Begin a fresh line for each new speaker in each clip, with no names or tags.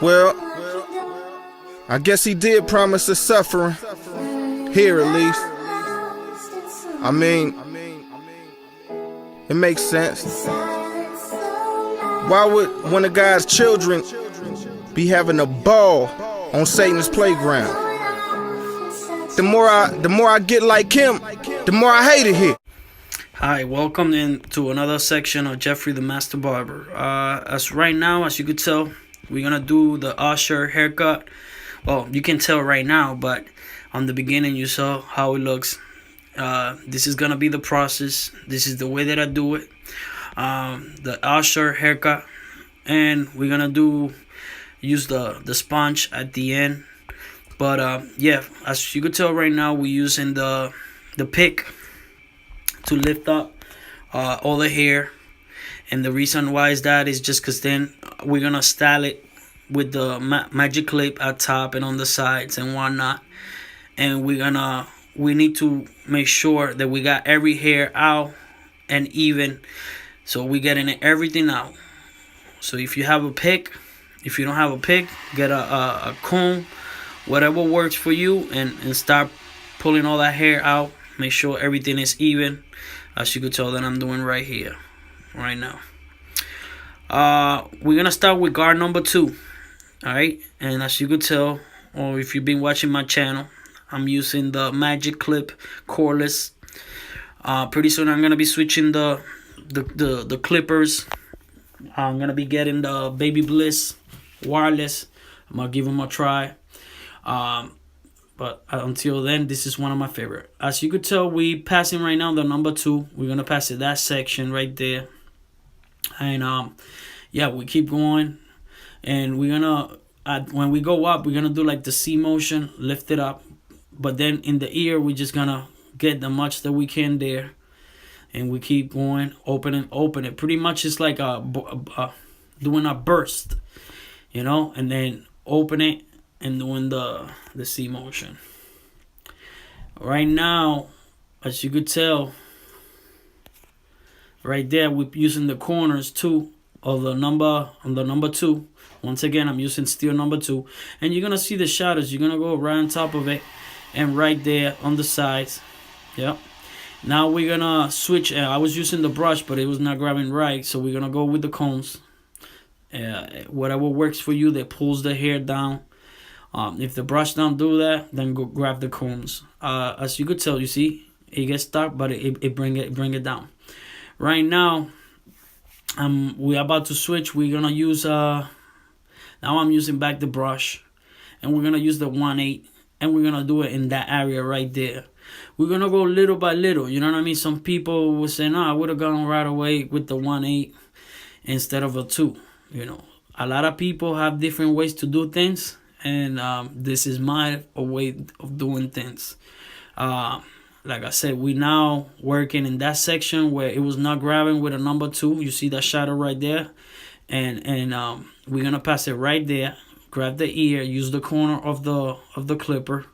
Well, I guess he did promise us suffering. Here at least. I mean, it makes sense. Why would one of God's children be having a ball on Satan's playground? The more I get like him, the more I hate it here.
Hi, welcome into another section of Jeffrey the Master Barber. As right now, as you could tell, we're gonna do the Usher haircut. Well, you can tell right now, but on the beginning you saw how it looks. This is gonna be the process. This is the way that I do it. The Usher haircut, and we're gonna use the sponge at the end. But yeah, as you could tell right now, we're using the pick to lift up all the hair, and the reason why is that is just because then we're gonna style it with the magic clip at top and on the sides and whatnot, and we need to make sure that we got every hair out and even, so we getting everything out. So if you have a pick, if you don't have a pick, get a comb, whatever works for you, and start pulling all that hair out. Make sure everything is even, as you could tell that I'm doing right here, right now. We're gonna start with guard number 2. Alright, and as you could tell, or if you've been watching my channel, I'm using the magic clip cordless. Pretty soon I'm gonna be switching the clippers. I'm gonna be getting the Baby Bliss wireless. I'm gonna give them a try. But until then, this is one of my favorite. As you could tell, we passing right now the number 2. We're gonna pass it that section right there, and yeah, we keep going, and we're gonna when we go up, we're gonna do like the C motion, lift it up, but then in the ear, we're just gonna get the much that we can there, and we keep going, open it. Pretty much it's like doing a burst, you know, and then open it and doing the C motion. Right now, as you could tell, right there, we're using the corners too of the number 2. Once again, I'm using steel number 2, and you're gonna see the shadows. You're gonna go right on top of it and right there on the sides. Yep. Now we're gonna switch. I was using the brush, but it was not grabbing right, so we're gonna go with the combs. Whatever works for you that pulls the hair down. If the brush don't do that, then go grab the combs. As you could tell, you see, it gets stuck, but it bring it down. Right now, we're about to switch. We're gonna use now I'm using back the brush, and we're gonna use the 1/8, and we're gonna do it in that area right there. We're gonna go little by little. You know what I mean? Some people will say, "No, I would have gone right away with the 1/8 instead of a 2." You know, a lot of people have different ways to do things. And this is my way of doing things. Like I said, we now working in that section where it was not grabbing with a number 2. You see that shadow right there, and we're gonna pass it right there. Grab the ear, use the corner of the clipper,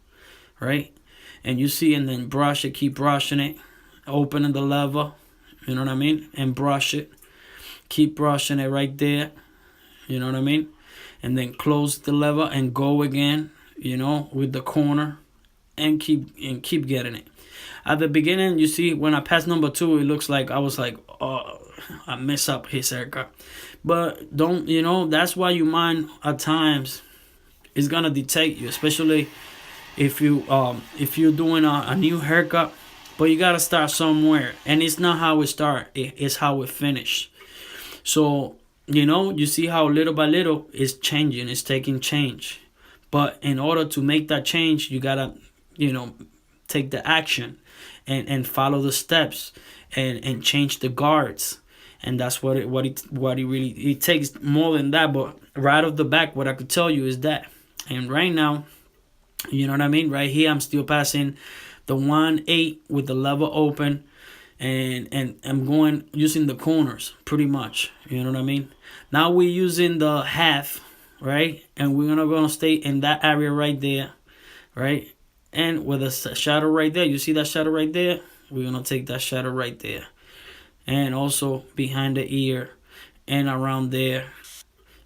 right? And you see, and then brush it, keep brushing it, opening the lever. You know what I mean? And brush it, keep brushing it right there. You know what I mean? And then close the lever and go again, you know, with the corner, and keep getting it. At the beginning, you see, when I passed number 2, it looks like I was like, oh, I mess up his haircut. But don't, you know, that's why you mind at times. It's gonna detect you, especially if you're doing a new haircut. But you gotta start somewhere, and it's not how it start; it's how it finish. So, you know, you see how little by little it's changing, it's taking change. But in order to make that change, you gotta, you know, take the action and follow the steps and change the guards. And that's what it really, it takes more than that. But right off the back, what I could tell you is that. And right now, you know what I mean? Right here, I'm still passing the 1/8 with the lever open. And I'm going using the corners pretty much, you know what I mean? Now we're using the 1/2, right? And we're gonna stay in that area right there, right? And with a shadow right there, you see that shadow right there? We're gonna take that shadow right there, and also behind the ear and around there,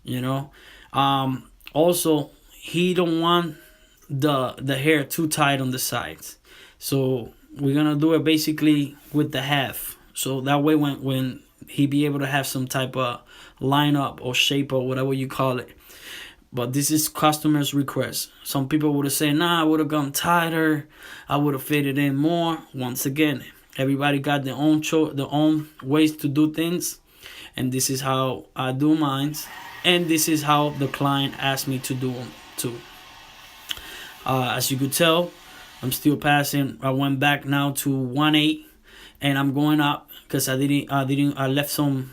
you know. Also, he don't want the hair too tight on the sides, so we're gonna do it basically with the half, so that way when he be able to have some type of lineup or shape or whatever you call it. But this is customers' request. Some people would have said, nah, I would have gone tighter, I would have fitted in more. Once again, everybody got their own their own ways to do things, and this is how I do mine, and this is how the client asked me to do them too. As you could tell, I'm still passing. I went back now to 1.8, and I'm going up because I left some.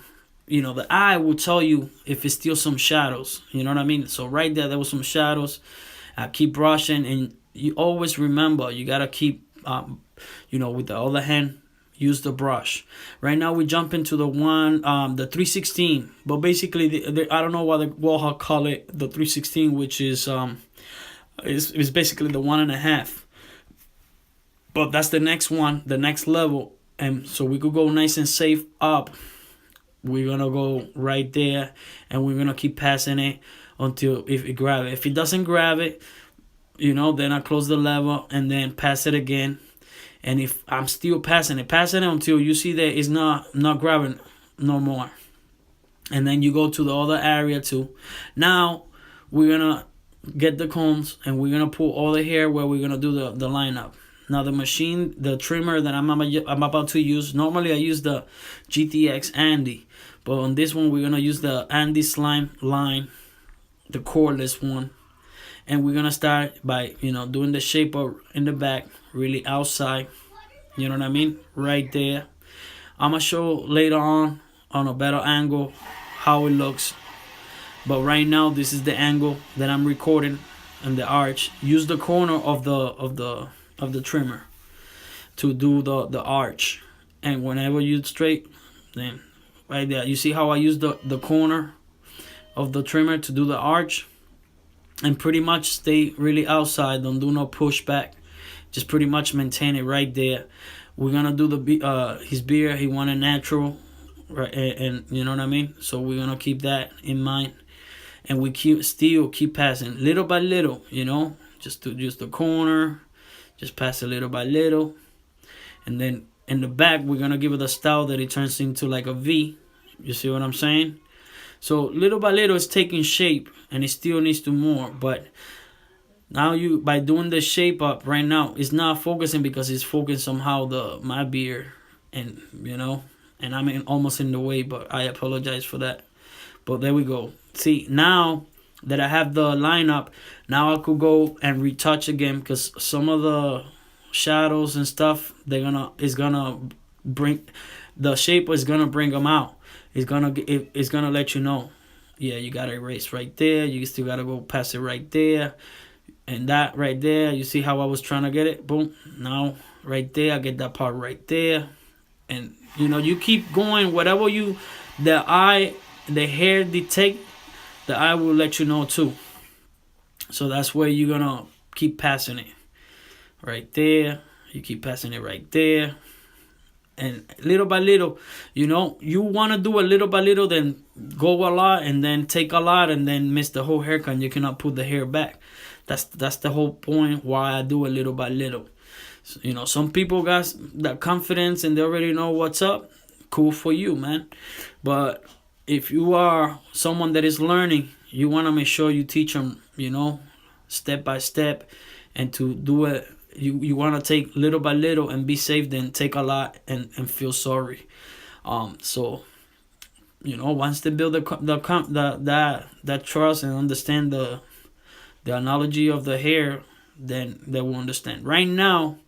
The eye will tell you if it's still some shadows. You know what I mean? So right there was some shadows. I keep brushing, and you always remember you gotta keep, with the other hand, use the brush. Right now we jump into the 316, but basically I don't know why the Warhol call it the 316, which is is basically the 1.5. But that's the next one, the next level, and so we could go nice and safe up. We're gonna go right there, and we're gonna keep passing it until if it grab it. If it doesn't grab it, then I close the level and then pass it again. And if I'm still passing it until you see that it's not grabbing no more. And then you go to the other area too. Now we're gonna get the combs, and we're gonna pull all the hair where we're gonna do the lineup. Now the machine, the trimmer that I'm about to use, normally I use the GTX Andy, but on this one we're gonna use the Andy Slime line, the cordless one, and we're gonna start by doing the shaper in the back, really outside. You know what I mean? Right there. I'm gonna show later on a better angle how it looks, but right now this is the angle that I'm recording, and the arch. Use the corner of the trimmer to do the arch, and whenever you straight, then right there you see how I use the corner of the trimmer to do the arch, and pretty much stay really outside. Don't do no pushback, just pretty much maintain it right there. We're gonna do his beard. He wanted natural, right? And you know what I mean. So we're gonna keep that in mind, and we still keep passing little by little. Just to use the corner. Just pass it little by little. And then in the back, we're going to give it a style that it turns into like a V. You see what I'm saying? So little by little, it's taking shape, and it still needs to more. But now by doing the shape up right now, it's not focusing because it's focusing somehow my beard. And, and I'm almost in the way, but I apologize for that. But there we go. See, now that I have the lineup, now I could go and retouch again, because some of the shadows and stuff, it's gonna bring the shape is gonna bring them out. It's gonna let you know, yeah, you gotta erase right there. You still gotta go past it right there, and that right there. You see how I was trying to get it? Boom. Now right there, I get that part right there, and you keep going. Whatever the hair detect. The eye will let you know too. So that's where you're gonna keep passing it. Right there. You keep passing it right there. And little by little, you wanna do a little by little, then go a lot, and then take a lot, and then miss the whole haircut, and you cannot put the hair back. That's the whole point why I do a little by little. So, some people got that confidence and they already know what's up. Cool for you, man. But if you are someone that is learning, you want to make sure you teach them, step by step, and to do it, you want to take little by little and be safe, then take a lot and feel sorry. So, once they build that trust and understand the analogy of the hair, then they will understand. Right now,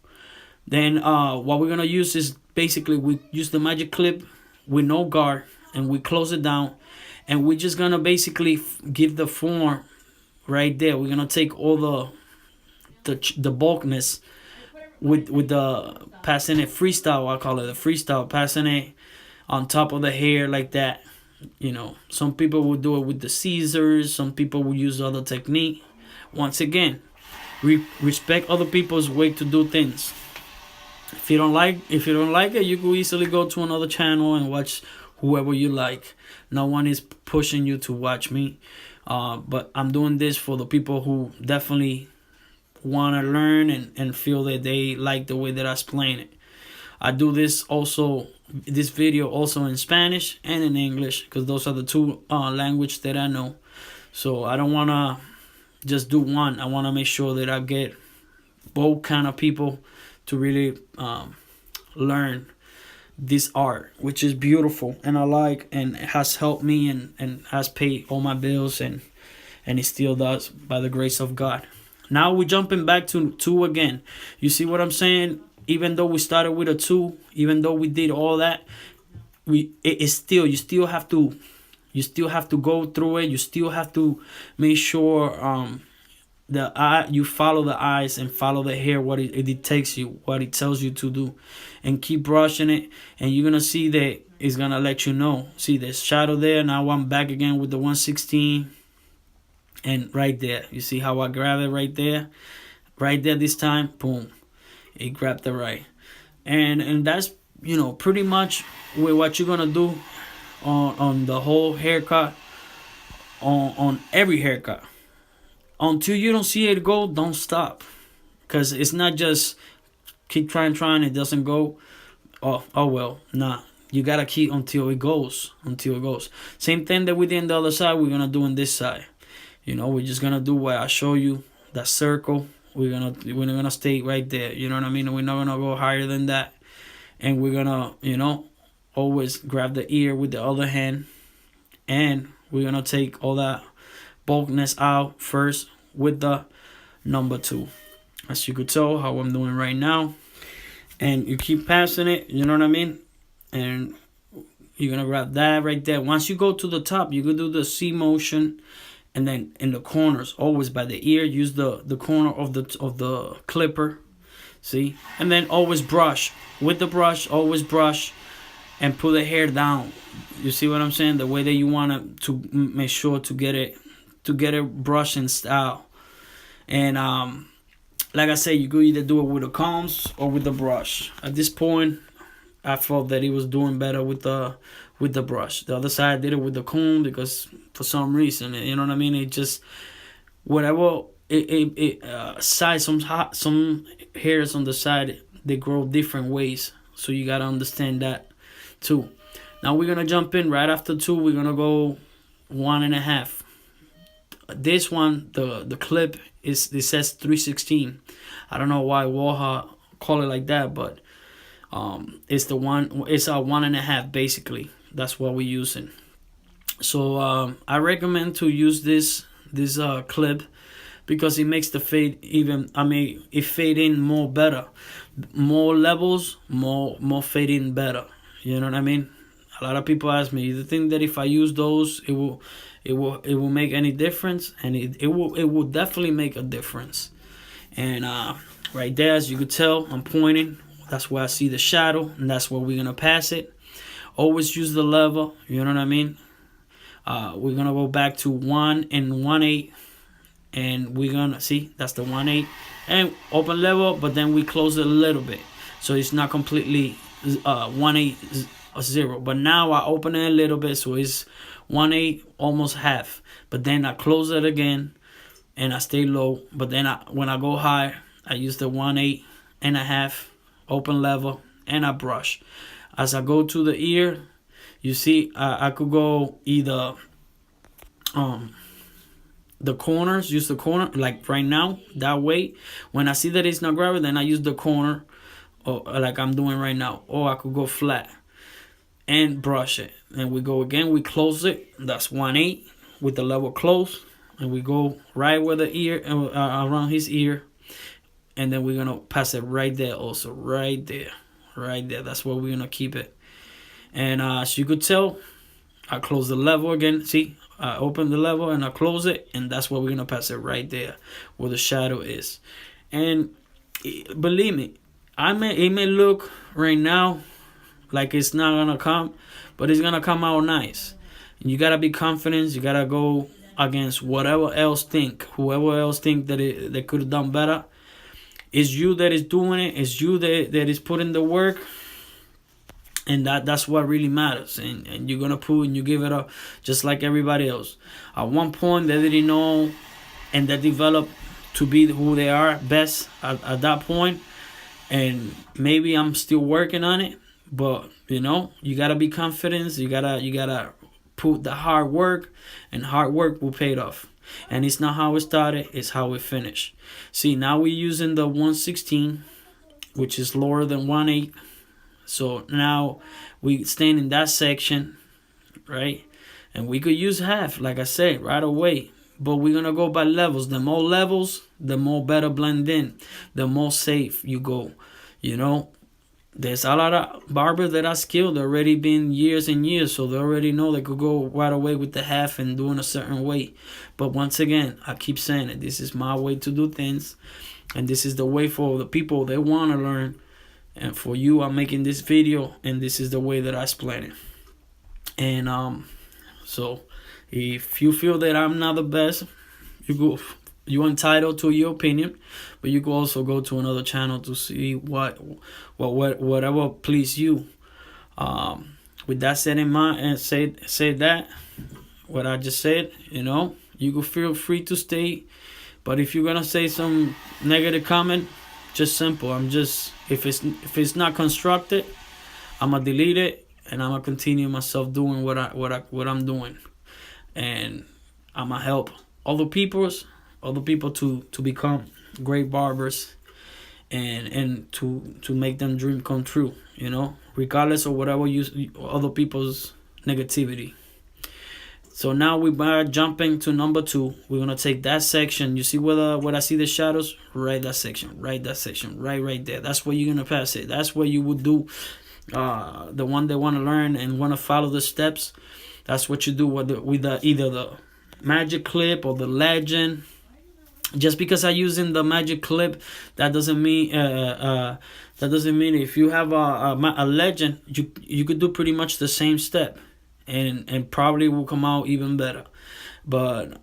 then what we're gonna use is basically we use the magic clip with no guard, and we close it down, and we're just gonna basically give the form right there. We're gonna take all the bulkness with the passing it freestyle. I call it a freestyle, passing it on top of the hair like that. Some people will do it with the scissors. Some people will use other technique. Once again, respect other people's way to do things. If you don't like it, you could easily go to another channel and watch whoever you like. No one is pushing you to watch me. But I'm doing this for the people who definitely want to learn and feel that they like the way that I explain it. I do this video also in Spanish and in English, because those are the two language that I know. So I don't want to just do one. I want to make sure that I get both kind of people to really learn this art, which is beautiful and I like, and it has helped me and has paid all my bills, and it still does by the grace of God. Now we're jumping back to 2 again. You see what I'm saying? Even though we started with a 2, even though we did all that, it's still, you still have to go through it. You still have to make sure you follow the eyes and follow the hair, what it takes you, what it tells you to do, and keep brushing it, and you're gonna see that it's gonna let you know. See, there's shadow there. Now I'm back again with the 116, and right there, you see how I grab it right there this time, boom, it grabbed it right. And that's, pretty much what you're gonna do on the whole haircut, on every haircut. Until you don't see it go, don't stop. Because it's not just keep trying, it doesn't go. Oh well, nah. You gotta keep until it goes. Same thing that we did on the other side, we're gonna do on this side. We're just gonna do what I show you, that circle. We're gonna stay right there. You know what I mean? We're not gonna go higher than that. And we're gonna, always grab the ear with the other hand. And we're gonna take all that bulkness out first with the number 2, as you could tell how I'm doing right now. And you keep passing it, you know what I mean? And you're gonna grab that right there. Once you go to the top, you can do the C motion, and then in the corners, always by the ear, use the corner of the clipper, see? And then always brush with the brush, always brush and pull the hair down. You see what I'm saying? The way that you want it, to make sure to get it brushing style. And like I said, you could either do it with the combs or with the brush. At this point, I felt that he was doing better with the brush. The other side, I did it with the comb because for some reason, you know what I mean? It just, whatever, side, some hairs on the side, they grow different ways. So you got to understand that too. Now we're going to jump in right after 2. We're going to go 1.5. This one, the clip, it says 316. I don't know why Waha call it like that, but it's a 1.5 basically. That's what we're using. So I recommend to use this clip because it makes the fade even. It fade in more better, more levels, more fade in better. You know what I mean? A lot of people ask me, "You think that if I use those, it will make any difference?" And it will definitely make a difference. And right there, as you could tell, I'm pointing. That's where I see the shadow, and that's where we're gonna pass it. Always use the lever. You know what I mean? We're gonna go back to 1 and 1/8, and we're gonna see that's the 1/8 and open level, but then we close it a little bit, so it's not completely 1/8 0. But now I open it a little bit, so it's 1/8, almost half. But then I close it again, and I stay low. But then when I go high, I use the 1/8.5 open level, and I brush. As I go to the ear, you see, I could go either the corners, use the corner, like right now, that way. When I see that it's not grabbing, then I use the corner, or like I'm doing right now. Or I could go flat and brush it. And we go again, we close it. That's 1/8 with the level close. And we go right where the ear, around his ear. And then we're going to pass it right there also. Right there. That's where we're going to keep it. And as you could tell, I close the level again. See, I open the level and I close it. And that's where we're going to pass it right there where the shadow is. And believe me, it may look right now like it's not going to come, but it's going to come out nice. And you got to be confident. You got to go against whoever else think that they could have done better. It's you that is doing it. It's you that is putting the work. And that's what really matters. And you're gonna put and you give it up just like everybody else. At one point they didn't know, and they developed to be who they are best at that point. And maybe I'm still working on it, but you gotta be confident. You gotta put the hard work, and hard work will pay it off. And it's not how it started, it's how it finished. See, now we're using the 116, which is lower than 1/8. So now we stand in that section, right? And we could use half, like I said, right away. But we're gonna go by levels. The more levels, the more better blend in, the more safe you go. There's a lot of barbers that are skilled, already been years and years, so they already know they could go right away with the half and doing a certain way. But once again, I keep saying it, this is my way to do things, and this is the way for the people that want to learn. And for you, I'm making this video, and this is the way that I explain it. And so if you feel that I'm not the best, you're entitled to your opinion, but you can also go to another channel to see whatever please you. With that said in mind, and say that what I just said, you can feel free to stay. But if you're gonna say some negative comment, just simple. If it's not constructed, I'm gonna delete it, and I'm gonna continue myself doing what I'm doing, and I'm gonna help other people to become great barbers, and to make them dream come true. Regardless of whatever other people's negativity. So now we're jumping to number 2. We're gonna take that section. You see where I see the shadows? Right that section. Right there. That's where you're gonna pass it. That's where you would do the one they want to learn and want to follow the steps. That's what you do with either the magic clip or the legend. Just because I'm using the magic clip, that doesn't mean if you have a legend, you could do pretty much the same step. And probably will come out even better. But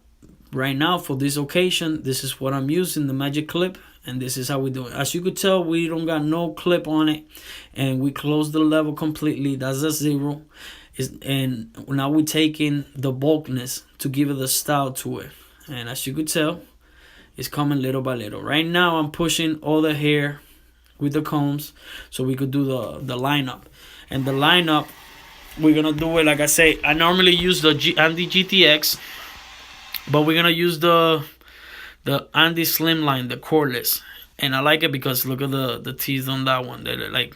right now, for this occasion, this is what I'm using, the magic clip, and this is how we do it. As you could tell, we don't got no clip on it, and we close the level completely. That's a 0. And now we're taking the bulkness to give it the style to it. And as you could tell, it's coming little by little. Right now, I'm pushing all the hair with the combs so we could do the lineup. And the lineup, we're gonna do it like I say. I normally use the Andy GTX, but we're gonna use the Andy Slimline, the cordless, and I like it because look at the teeth on that one. They're like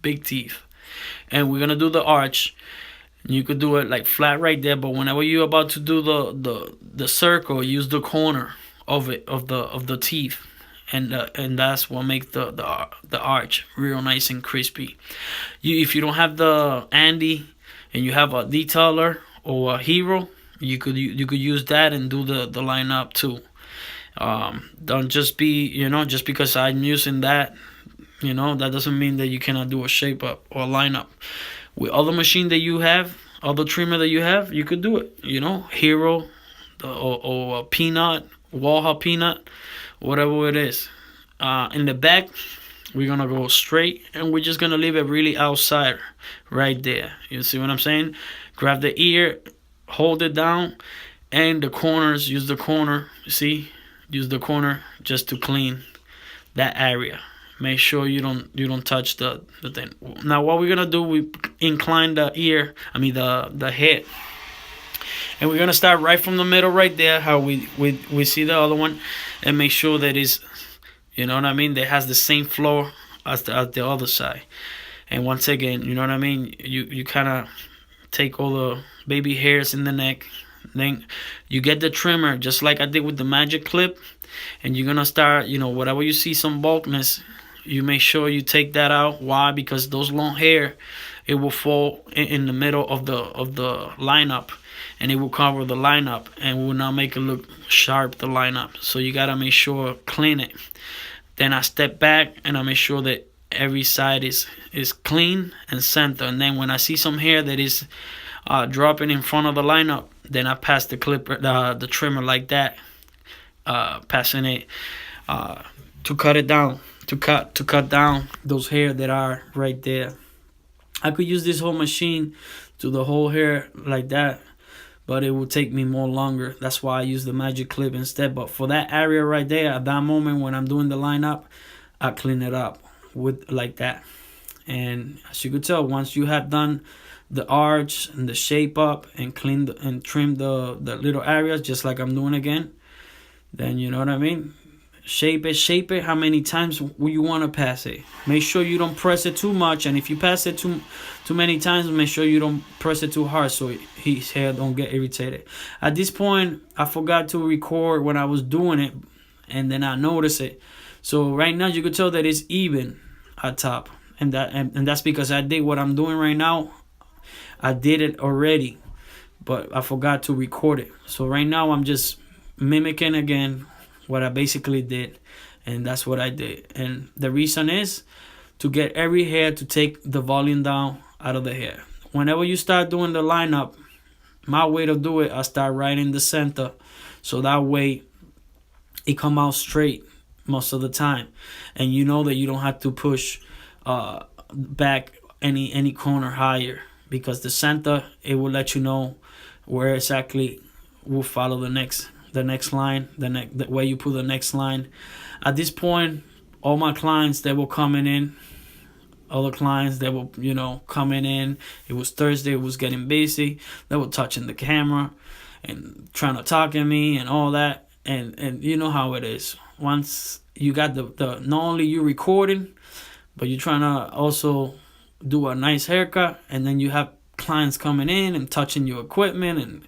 big teeth. And we're gonna do the arch. You could do it like flat right there, but whenever you're about to do the circle, use the corner of the teeth, and that's what makes the arch real nice and crispy. If you don't have the Andy and you have a detailer or a hero, you could use that and do the lineup too. Don't just be just because I'm using that, that doesn't mean that you cannot do a shape up or a lineup. With other machine that you have, other trimmer that you have, you could do it. Hero or a peanut, Walha peanut, whatever it is. In the back, we're gonna go straight, and we're just gonna leave it really outside right there. You see what I'm saying? Grab the ear, hold it down, and the corners, use the corner. See, use the corner just to clean that area. Make sure you don't touch the thing. Now what we're gonna do, we incline the the head, and we're gonna start right from the middle right there, how we see the other one, and make sure that it's, that has the same flow as the other side. And once again, you kind of take all the baby hairs in the neck, then you get the trimmer just like I did with the magic clip, and you're gonna start, whatever you see some bulkness, you make sure you take that out. Why? Because those long hair, it will fall in the middle of the lineup, and it will cover the lineup and will not make it look sharp, the lineup. So you gotta make sure clean it. Then I step back and I make sure that every side is clean and center. And then when I see some hair that is dropping in front of the lineup, then I pass the clipper, the trimmer like that, passing it to cut it down, to cut down those hair that are right there. I could use this whole machine to the whole hair like that, but it will take me more longer. That's why I use the magic clip instead. But for that area right there, at that moment when I'm doing the lineup, I clean it up with like that. And as you could tell, once you have done the arch and the shape up and and trim the little areas, just like I'm doing again, then you know what I mean. Shape it. How many times will you want to pass it? Make sure you don't press it too much, and if you pass it too many times, make sure you don't press it too hard so his hair don't get irritated. At this point, I forgot to record when I was doing it, and then I noticed it. So right now you could tell that it's even at top, and that's because I did what I'm doing right now. I did it already, but I forgot to record it. So right now I'm just mimicking again what I basically did, and that's what I did. And the reason is to get every hair to take the volume down out of the hair. Whenever you start doing the lineup, my way to do it, I start right in the center, so that way it come out straight most of the time, and you know that you don't have to push back any corner higher, because the center, it will let you know where exactly will follow the next line, the way you put the next line. At this point, all my clients, they were coming in. Other clients, they were, coming in. It was Thursday, it was getting busy. They were touching the camera and trying to talk at me and all that. And you know how it is. Once you got the not only you recording, but you're trying to also do a nice haircut, and then you have clients coming in and touching your equipment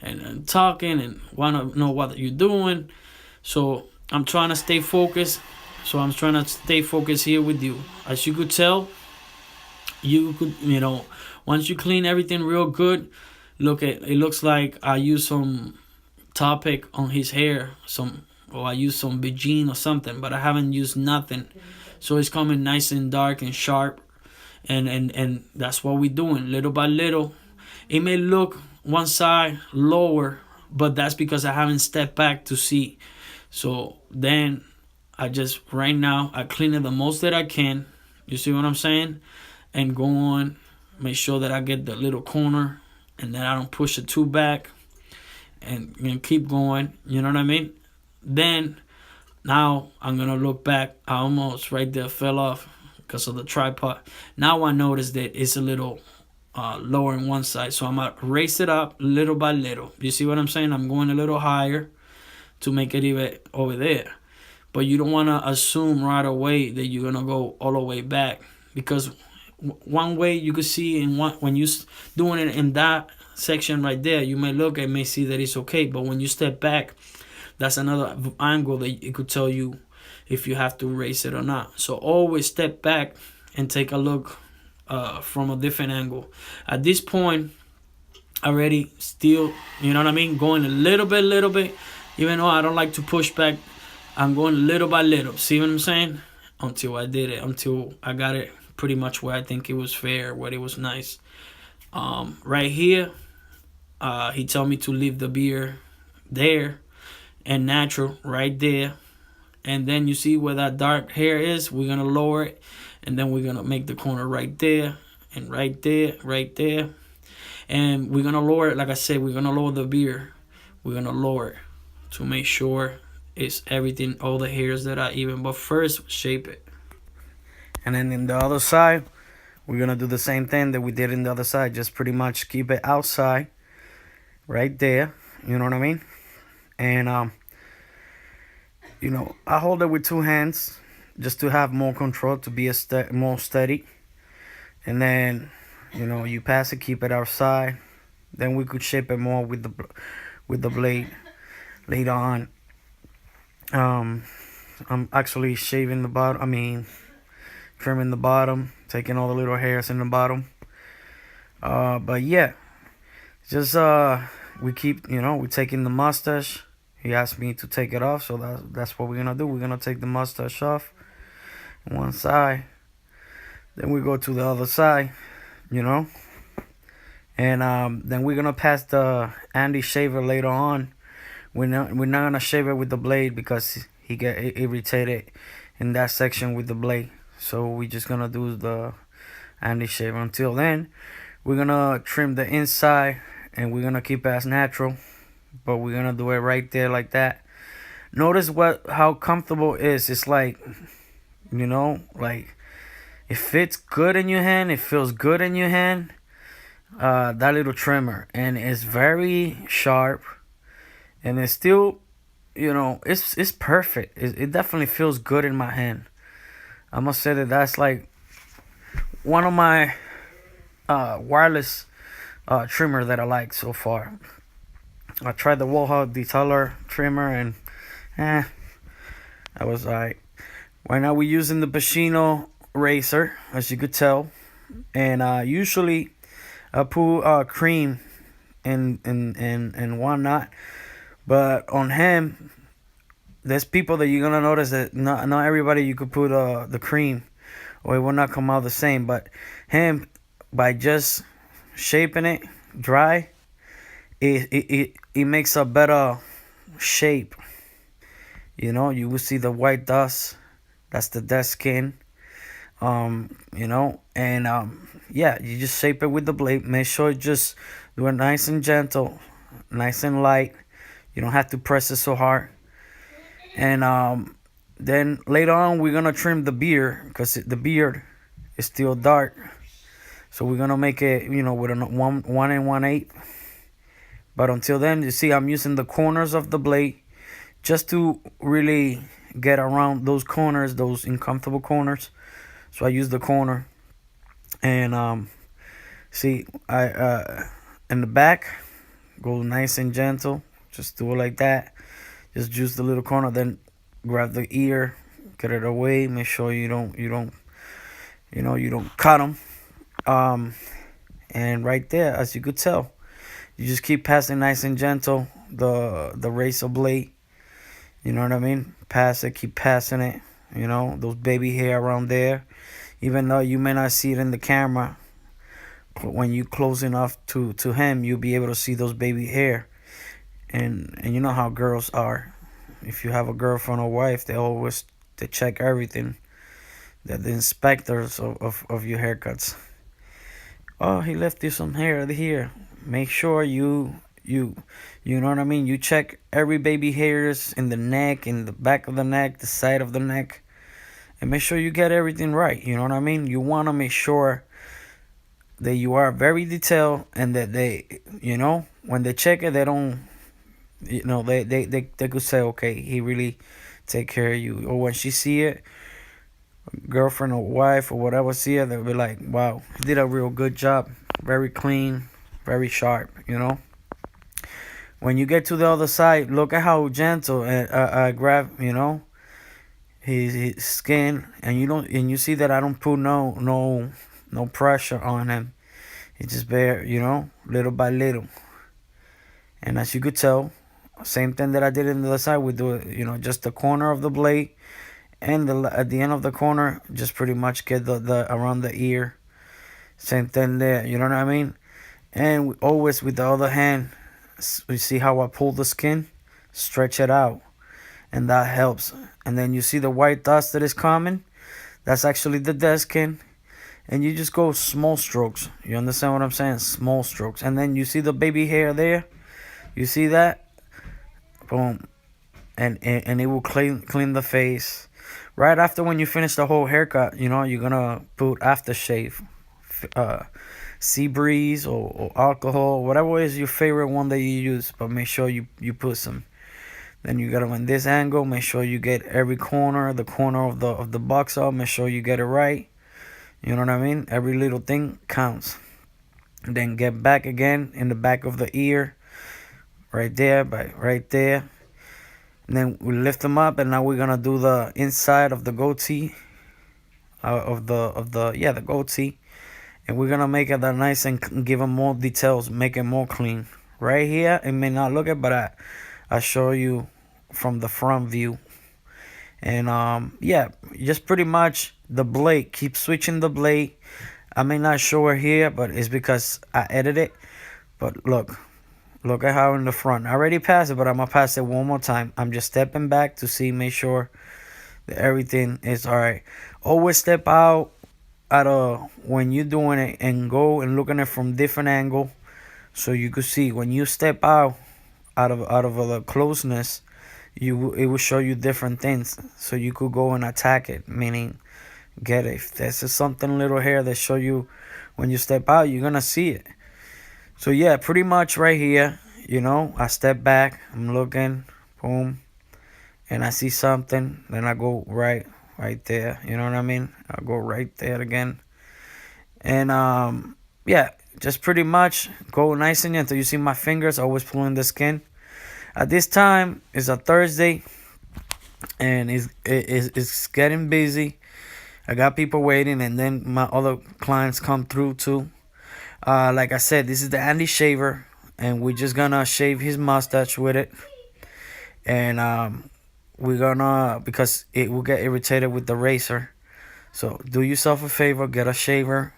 and talking and want to know what you're doing. So I'm trying to stay focused. Here with you. As you could tell, once you clean everything real good, it looks like I use some topic on his hair, or I use some Beijing or something, but I haven't used nothing. So it's coming nice and dark and sharp, and that's what we're doing, little by little. It may look one side lower, but that's because I haven't stepped back to see. So then right now I clean it the most that I can. You see what I'm saying? And go on, make sure that I get the little corner and that I don't push it too back, and keep going. You know what I mean? Then now I'm gonna look back. I almost right there fell off because of the tripod. Now I notice that it's a little lower on one side, so I'm gonna raise it up little by little. You see what I'm saying? I'm going a little higher to make it even over there. But you don't want to assume right away that you're gonna go all the way back, because one way you could see when you doing it in that section right there, you may see that it's okay, but when you step back, that's another angle that it could tell you if you have to raise it or not. So always step back and take a look from a different angle. At this point, already still, you know what I mean, going a little bit, even though I don't like to push back, I'm going little by little. See what I'm saying? Until I got it pretty much where I think it was fair, where it was nice. Right here, he told me to leave the beard there and natural right there. And then you see where that dark hair is, we're going to lower it. And then we're going to make the corner right there and right there. And we're going to lower it. Like I said, we're going to lower the beard. We're going to lower it to make sure it's everything, all the hairs that are even. But first, shape it. And then in the other side, we're going to do the same thing that we did in the other side. Just pretty much keep it outside right there. You know what I mean? And, I hold it with two hands just to have more control, to be more steady. And then, you pass it, keep it outside. Then we could shape it more with the blade later on. I'm actually shaving the bottom. Trimming the bottom, taking all the little hairs in the bottom. But yeah, just we're taking the mustache. He asked me to take it off, so that's what we're gonna do. We're gonna take the mustache off on one side, then we go to the other side, and then we're gonna pass the Andy shaver later on. We're not gonna shave it with the blade because he get irritated in that section with the blade. So we're just gonna do the handy shave. Until then, we're gonna trim the inside, and we're gonna keep it as natural, but we're gonna do it right there like that. Notice how comfortable it is. It's like, like it fits good in your hand. It feels good in your hand. That little trimmer, and it's very sharp, and it's still, it's perfect. It definitely feels good in my hand. I must say that's like one of my wireless trimmer that I like so far. I tried the Woha Detailer trimmer, and I was alright. Right now we're using the Pacino razor, as you could tell, and usually I put cream and whatnot, but on him, there's people that you're gonna notice that not everybody you could put the cream, or it will not come out the same. But him, by just shaping it dry, it makes a better shape. You will see the white dust. That's the dead skin. And yeah, you just shape it with the blade. Make sure you just do it nice and gentle, nice and light. You don't have to press it so hard. And then later on, we're gonna trim the beard, because the beard is still dark. So we're gonna make it, with a 1 and 1/8. But until then, you see, I'm using the corners of the blade just to really get around those corners, those uncomfortable corners. So I use the corner, and see, I in the back, go nice and gentle. Just do it like that. Just use the little corner, then grab the ear, get it away. Make sure you don't cut them. And right there, as you could tell, you just keep passing nice and gentle the razor blade. You know what I mean? Pass it, keep passing it. Those baby hair around there. Even though you may not see it in the camera, when you close enough to him, you'll be able to see those baby hair. And you know how girls are. If you have a girlfriend or wife, they check everything. They're the inspectors of your haircuts. Oh, he left you some hair here. Make sure you know what I mean? You check every baby hairs in the neck, in the back of the neck, the side of the neck. And make sure you get everything right. You know what I mean? You want to make sure that you are very detailed, and that they, when they check it, they don't, they could say, okay, he really take care of you. Or when she see it, girlfriend or wife or whatever see it, they'll be like, wow, he did a real good job. Very clean, very sharp, When you get to the other side, look at how gentle I grab, his skin, and you see that I don't put no pressure on him. It's just bare, little by little. And as you could tell, same thing that I did in the other side, we do it, just the corner of the blade, and at the end of the corner, just pretty much get the around the ear. Same thing there, you know what I mean? And we always, with the other hand, you see how I pull the skin, stretch it out, and that helps. And then you see the white dust that is coming, that's actually the dead skin. And you just go small strokes. You understand what I'm saying? Small strokes. And then you see the baby hair there. You see that? Boom. And it will clean the face. Right after, when you finish the whole haircut, you're gonna put aftershave, sea breeze or alcohol, whatever is your favorite one that you use. But make sure you put some. Then you gotta, in this angle, make sure you get every corner, the corner of the box up. Make sure you get it right. You know what I mean? Every little thing counts. And then get back again in the back of the ear, right there, right there. And then we lift them up, and now we're gonna do the inside of the goatee, the goatee, and we're gonna make it that nice and give them more details, make it more clean. Right here, it may not look it, but I show you from the front view. And just pretty much the blade. Keep switching the blade. I may not show it here, but it's because I edit it. But look at how in the front. I already passed it, but I'm gonna pass it one more time. I'm just stepping back to make sure that everything is alright. Always step out out of when you're doing it and go and looking at it from different angle, so you could see when you step out of the closeness, it will show you different things, so you could go and attack it, meaning get it. If there's something little here that show you when you step out, you're gonna see it. So yeah, pretty much right here, I step back, I'm looking, boom, and I see something, then I go right there, you know what I mean? I'll go right there again. And yeah, just pretty much go nice and gentle. You see my fingers always pulling the skin. At this time, it's a Thursday, and it's getting busy. I got people waiting, and then my other clients come through too. Like I said, this is the Andy shaver, and we're just gonna shave his mustache with it. And we're gonna, because it will get irritated with the razor. So do yourself a favor, get a shaver,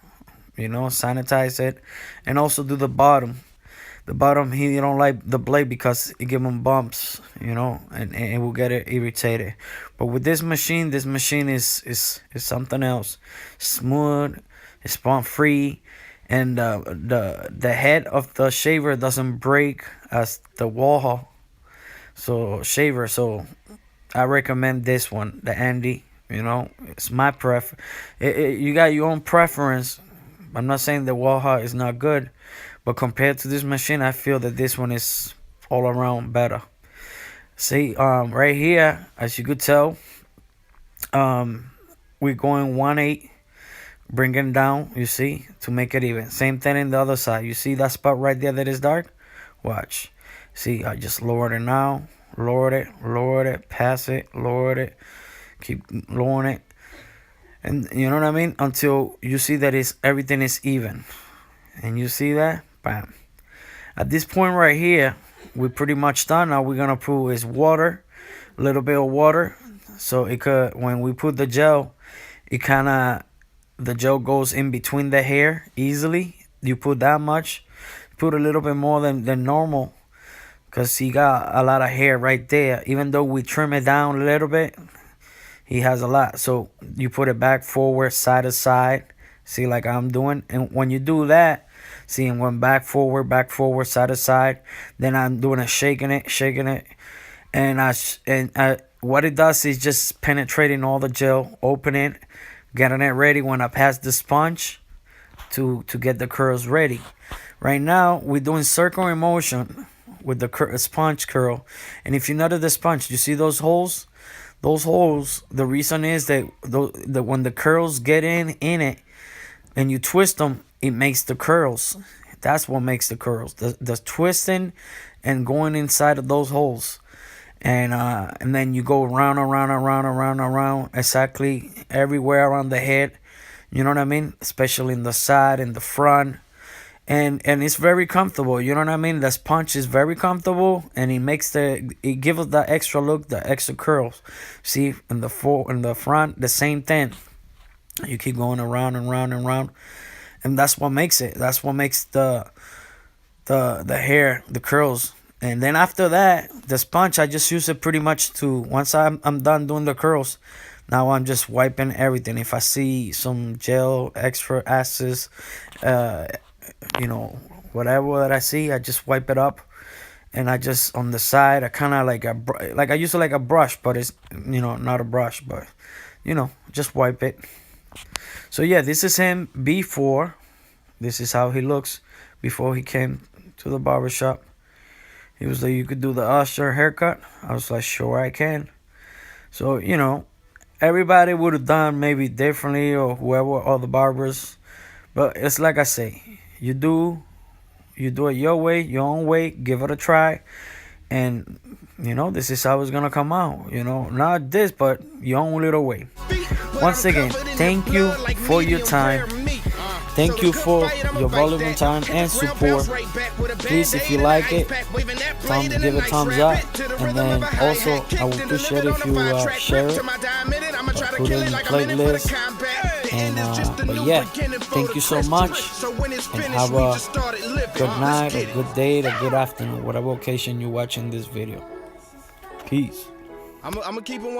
sanitize it, and also do the bottom. The bottom, he don't like the blade because it give him bumps, and it will get it irritated. But with this machine is something else. Smooth, it's bump free, and the head of the shaver doesn't break as the wall shaver. So I recommend this one, the Andy. It's my you got your own preference. I'm not saying the Waha is not good, but compared to this machine, I feel that this one is all around better. See, right here, as you could tell, we're going 1/8, bringing down, you see, to make it even. Same thing in the other side. You see that spot right there that is dark? Watch. See, I just lowered it now, lowered it, pass it, lowered it, keep lowering it. And you know what I mean? Until you see that everything is even. And you see that? Bam. At this point right here, we're pretty much done. Now we're gonna put is water, a little bit of water. So it could, when we put the gel, the gel goes in between the hair easily. You put that much, put a little bit more than normal, because he got a lot of hair right there. Even though we trim it down a little bit, he has a lot. So you put it back, forward, side to side. See, like I'm doing. And when you do that, see, I'm going back, forward, side to side. Then I'm doing a shaking it. And what it does is just penetrating all the gel, opening it, getting it ready when I pass the sponge to get the curls ready. Right now, we're doing circular motion with the sponge curl. And if you notice the sponge, you see those holes? Those holes, the reason is that when the curls get in it and you twist them, it makes the curls. That's what makes the curls. The twisting and going inside of those holes. And then you go around, exactly everywhere around the head. You know what I mean? Especially in the side and the front. And it's very comfortable, you know what I mean? The sponge is very comfortable, and it gives us that extra look, the extra curls. See, in the front, the same thing. You keep going around, and that's what makes it. That's what makes the hair, the curls. And then after that, the sponge, I just use it pretty much once I'm done doing the curls. Now I'm just wiping everything. If I see some gel, extra acids, whatever that I see, I just wipe it up. And I just, on the side, I kind of like I use it like a brush, but it's, not a brush, but, just wipe it. So yeah, this is him before. This is how he looks before he came to the barbershop. He was like, you could do the Usher haircut. I was like, sure I can. So, everybody would have done maybe differently, or whoever, all the barbers. But it's like I say, you do it your way, your own way, give it a try. And, this is how it's going to come out. Not this, but your own little way. Once again, thank you for your time. Thank you for your valuable time and support. Please, if you like it, give it a thumbs up. And then also, I would appreciate if you share it, put it in the playlist. And but yeah, thank you so much, and have a good night, a good day, a good afternoon, whatever occasion you're watching this video. Peace.
I'm gonna keep it 100.